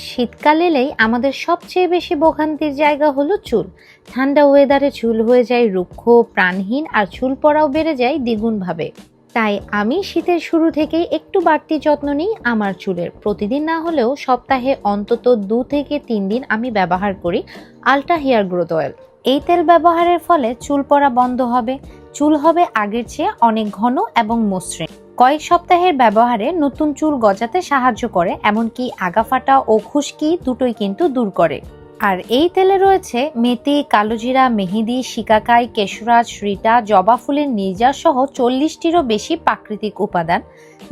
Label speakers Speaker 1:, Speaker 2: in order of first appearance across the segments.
Speaker 1: শীতকাল এলেই আমাদের সবচেয়ে বেশি ভোগান্তির জায়গা হলো চুল। ঠান্ডা ওয়েদারে চুল হয়ে যায় রুক্ষ, প্রাণহীন, আর চুল পড়াও বেড়ে যায় দ্বিগুণ ভাবে। তাই আমি শীতের শুরু থেকেই একটু বাড়তি যত্ন নিই আমার চুলের। প্রতিদিন না হলেও সপ্তাহে অন্তত 2 থেকে 3 দিন আমি ব্যবহার করি আল্ট্রা হেয়ার গ্রোথ অয়েল। এই তেল ব্যবহারের ফলে চুল পড়া বন্ধ হবে, চুল হবে আগের চেয়ে অনেক ঘন এবং মসৃণ। কয়েক সপ্তাহের ব্যবহারে নতুন চুল গজাতে সাহায্য করে, এমনকি আগাফাটা ও খুশকি দুটোই কিন্তু দূর করে। আর এই তেলে রয়েছে মেথি, কালোজিরা, মেহেদি, শিকাকাই, কেশরাজ, রিটা, জবা ফুলের নির্যাস সহ 40টিরও বেশি প্রাকৃতিক উপাদান,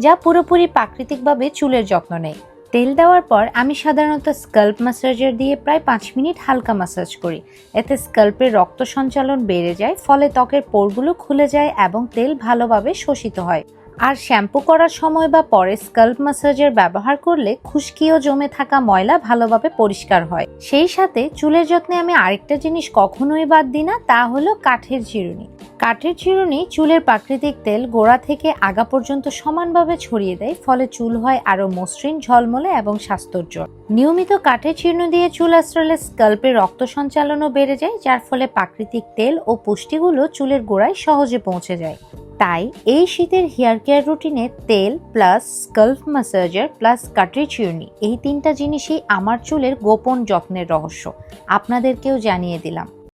Speaker 1: যা পুরোপুরি প্রাকৃতিকভাবে চুলের যত্ন নেয়। তেল দেওয়ার পর আমি সাধারণত স্কাল্প ম্যাসাজার দিয়ে প্রায় 5 মিনিট হালকা ম্যাসাজ করি। এতে স্কাল্পের রক্ত সঞ্চালন বেড়ে যায়, ফলে ত্বকের পোরগুলো খুলে যায় এবং তেল ভালোভাবে শোষিত হয়। আর শ্যাম্পু করার সময় বা পরে স্কাল্প ম্যাসাজার ব্যবহার করলে খুশকি ও জমে থাকা ময়লা ভালোভাবে পরিষ্কার হয়। সেই সাথে চুলের যত্নে আমি আরেকটা জিনিস কখনোই বাদ দিই না, তা হলো কাঠের চিরুনি। কাঠের চিরুনি চুলের প্রাকৃতিক তেল গোড়া থেকে আগা পর্যন্ত সমানভাবে ছড়িয়ে দেয়, ফলে চুল হয় আরো মসৃণ, ঝলমলে এবং স্বাস্থ্যোজ্জ্বল। নিয়মিত কাঠের চিরুনি দিয়ে চুল আঁচড়ালে স্কাল্পে রক্ত সঞ্চালনও বেড়ে যায়, যার ফলে প্রাকৃতিক তেল ও পুষ্টিগুলো চুলের গোড়ায় সহজে পৌঁছে যায়। তাই এই শীতের হেয়ার কেয়ার রুটিনে তেল প্লাস স্কাল্প ম্যাসাজার প্লাস কাঠের চিরুনি, এই 3টা জিনিসই আমার চুলের গোপন যত্নের রহস্য। আপনাদেরকেও জানিয়ে দিলাম।